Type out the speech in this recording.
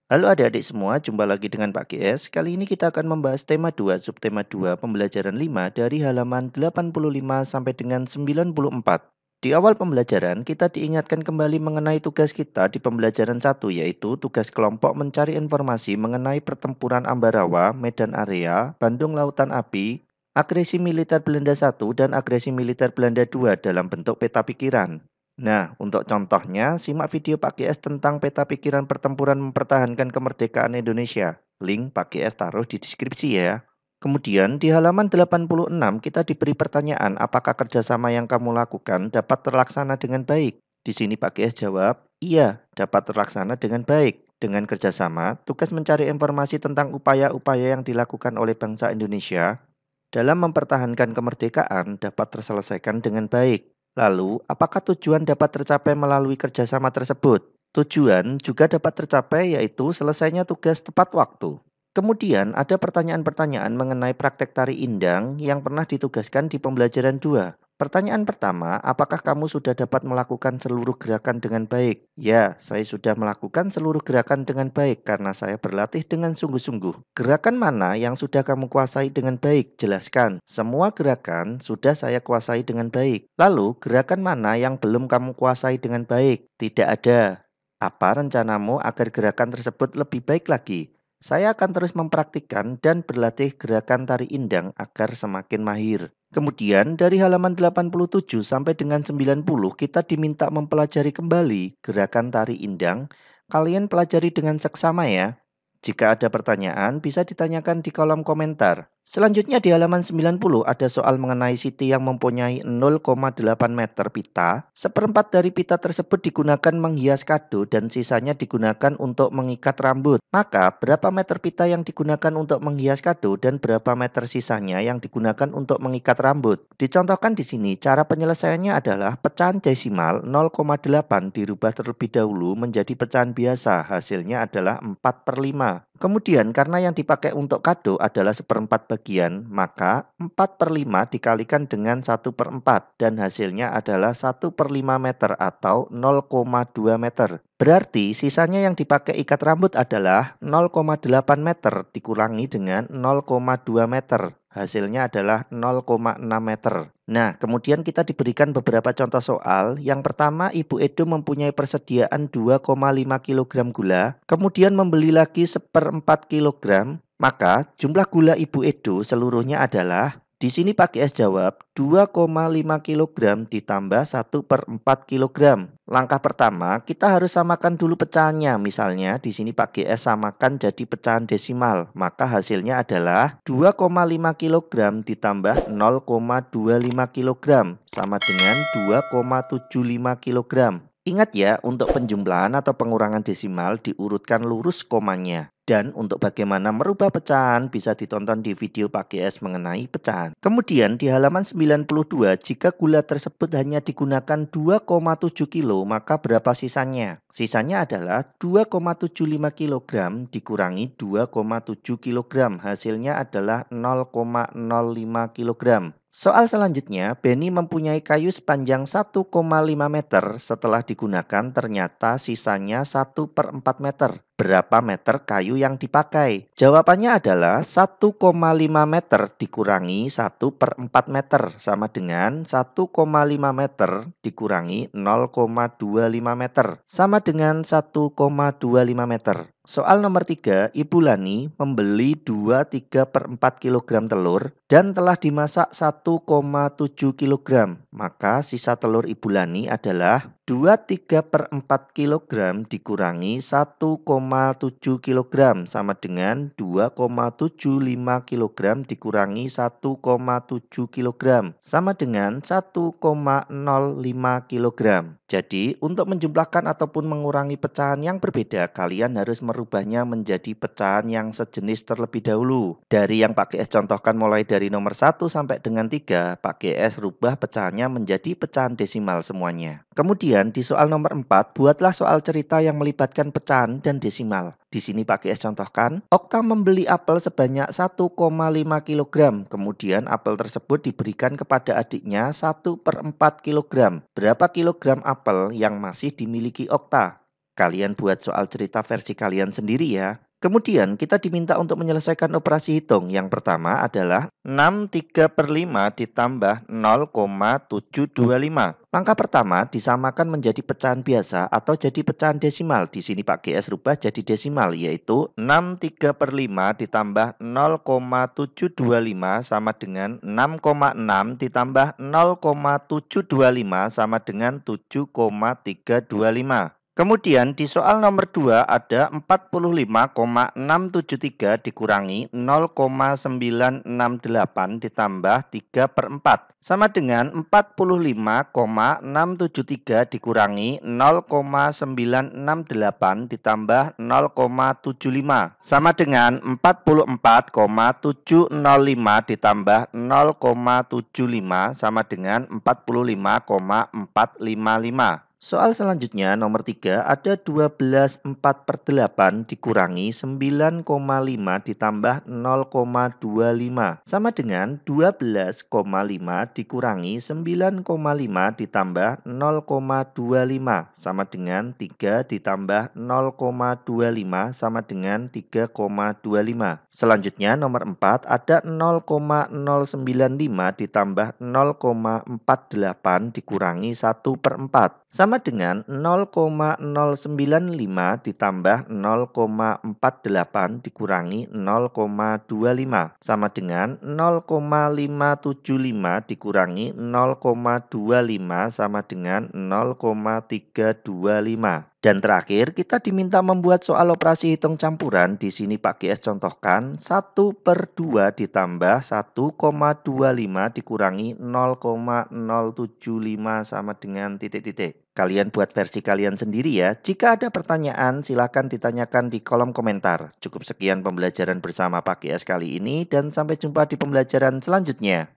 Halo adik-adik semua, jumpa lagi dengan Pak GS. Kali ini kita akan membahas tema 2, subtema 2, pembelajaran 5 dari halaman 85 sampai dengan 94. Di awal pembelajaran, kita diingatkan kembali mengenai tugas kita di pembelajaran 1, yaitu tugas kelompok mencari informasi mengenai pertempuran Ambarawa, Medan Area, Bandung Lautan Api, agresi militer Belanda 1 dan agresi militer Belanda 2 dalam bentuk peta pikiran. Nah, untuk contohnya, simak video Pak GS tentang peta pikiran pertempuran mempertahankan kemerdekaan Indonesia. Link Pak GS taruh di deskripsi ya. Kemudian di halaman 86 kita diberi pertanyaan apakah kerjasama yang kamu lakukan dapat terlaksana dengan baik. Di sini Pak GS jawab, iya dapat terlaksana dengan baik. Dengan kerjasama, tugas mencari informasi tentang upaya-upaya yang dilakukan oleh bangsa Indonesia dalam mempertahankan kemerdekaan dapat terselesaikan dengan baik. Lalu, apakah tujuan dapat tercapai melalui kerjasama tersebut? Tujuan juga dapat tercapai yaitu selesainya tugas tepat waktu. Kemudian ada pertanyaan-pertanyaan mengenai praktek tari indang yang pernah ditugaskan di pembelajaran 2. Pertanyaan pertama, apakah kamu sudah dapat melakukan seluruh gerakan dengan baik? Ya, saya sudah melakukan seluruh gerakan dengan baik karena saya berlatih dengan sungguh-sungguh. Gerakan mana yang sudah kamu kuasai dengan baik? Jelaskan. Semua gerakan sudah saya kuasai dengan baik. Lalu, gerakan mana yang belum kamu kuasai dengan baik? Tidak ada. Apa rencanamu agar gerakan tersebut lebih baik lagi? Saya akan terus mempraktikkan dan berlatih gerakan tari indang agar semakin mahir. Kemudian dari halaman 87 sampai dengan 90 kita diminta mempelajari kembali gerakan tari indang. Kalian pelajari dengan seksama ya. Jika ada pertanyaan bisa ditanyakan di kolom komentar. Selanjutnya di halaman 90 ada soal mengenai Siti yang mempunyai 0,8 meter pita. Seperempat dari pita tersebut digunakan menghias kado dan sisanya digunakan untuk mengikat rambut. Maka berapa meter pita yang digunakan untuk menghias kado dan berapa meter sisanya yang digunakan untuk mengikat rambut? Dicontohkan di sini cara penyelesaiannya adalah pecahan desimal 0,8 dirubah terlebih dahulu menjadi pecahan biasa. Hasilnya adalah 4/5. Kemudian karena yang dipakai untuk kado adalah seperempat bagian, maka 4/5 dikalikan dengan 1/4 dan hasilnya adalah 1/5 meter atau 0,2 meter. Berarti sisanya yang dipakai ikat rambut adalah 0,8 meter dikurangi dengan 0,2 meter. Hasilnya adalah 0,6 meter. Nah, kemudian kita diberikan beberapa contoh soal. Yang pertama, Ibu Edo mempunyai persediaan 2,5 kg gula, kemudian membeli lagi 1/4 kg, maka jumlah gula Ibu Edo seluruhnya adalah, di sini Pak GS jawab, 2,5 kg ditambah 1/4 kg. Langkah pertama, kita harus samakan dulu pecahannya. Misalnya, di sini Pak GS samakan jadi pecahan desimal. Maka hasilnya adalah 2,5 kg ditambah 0,25 kg sama dengan 2,75 kg. Ingat ya, untuk penjumlahan atau pengurangan desimal diurutkan lurus komanya. Dan untuk bagaimana merubah pecahan bisa ditonton di video Pak GS mengenai pecahan. Kemudian di halaman 92, jika gula tersebut hanya digunakan 2,7 kilo, maka berapa sisanya? Sisanya adalah 2,75 kg dikurangi 2,7 kg. Hasilnya adalah 0,05 kg. Soal selanjutnya, Benny mempunyai kayu sepanjang 1,5 meter. Setelah digunakan ternyata sisanya 1/4 meter. Berapa meter kayu yang dipakai? Jawabannya adalah 1,5 meter dikurangi 1/4 meter sama dengan 1,5 meter dikurangi 0,25 meter sama dengan 1,25 meter. Soal nomor 3, Ibu Lani membeli 2,3/4 kg telur dan telah dimasak 1,7 kg. Maka sisa telur Ibu Lani adalah 2,3/4 kg dikurangi 1,7 kg sama dengan 2,75 kg dikurangi 1,7 kg sama dengan 1,05 kg. Jadi untuk menjumlahkan ataupun mengurangi pecahan yang berbeda, kalian harus merubahnya menjadi pecahan yang sejenis terlebih dahulu. Dari yang Pak GS contohkan mulai dari nomor 1 sampai dengan 3, Pak GS rubah pecahannya menjadi pecahan desimal semuanya. Kemudian di soal nomor 4, buatlah soal cerita yang melibatkan pecahan dan desimal. Di sini Pak GS contohkan, Okta membeli apel sebanyak 1,5 kg. Kemudian apel tersebut diberikan kepada adiknya 1/4 kg. Berapa kilogram apel yang masih dimiliki Okta? Kalian buat soal cerita versi kalian sendiri ya. Kemudian kita diminta untuk menyelesaikan operasi hitung. Yang pertama adalah 6/3/5 ditambah 0,725. Langkah pertama disamakan menjadi pecahan biasa atau jadi pecahan desimal. Di sini Pak GS rubah jadi desimal, yaitu 6/3/5 ditambah 0,725 sama dengan 6,6 ditambah 0,725 sama dengan 7,325. Kemudian di soal nomor 2 ada 45,673 dikurangi 0,968 ditambah 3/4 sama dengan 45,673 dikurangi 0,968 ditambah 0,75 sama dengan 44,705 ditambah 0,75 sama dengan 45,455. Soal selanjutnya nomor 3 ada 12/4/8 dikurangi 9,5 ditambah 0,25 sama dengan 12,5 dikurangi 9,5 ditambah 0,25 sama dengan 3 ditambah 0,25 sama dengan 3,25. Selanjutnya nomor 4 ada 0,095 ditambah 0,48 dikurangi 1/4 sama dengan 0,095 ditambah 0,48 dikurangi 0,25 sama dengan 0,575 dikurangi 0,25 sama dengan 0,325. Dan terakhir kita diminta membuat soal operasi hitung campuran. Di sini Pak GS contohkan 1/2 ditambah 1,25 dikurangi 0,075 sama dengan titik-titik. Kalian buat versi kalian sendiri ya. Jika ada pertanyaan silakan ditanyakan di kolom komentar. Cukup sekian pembelajaran bersama Pak GS kali ini dan sampai jumpa di pembelajaran selanjutnya.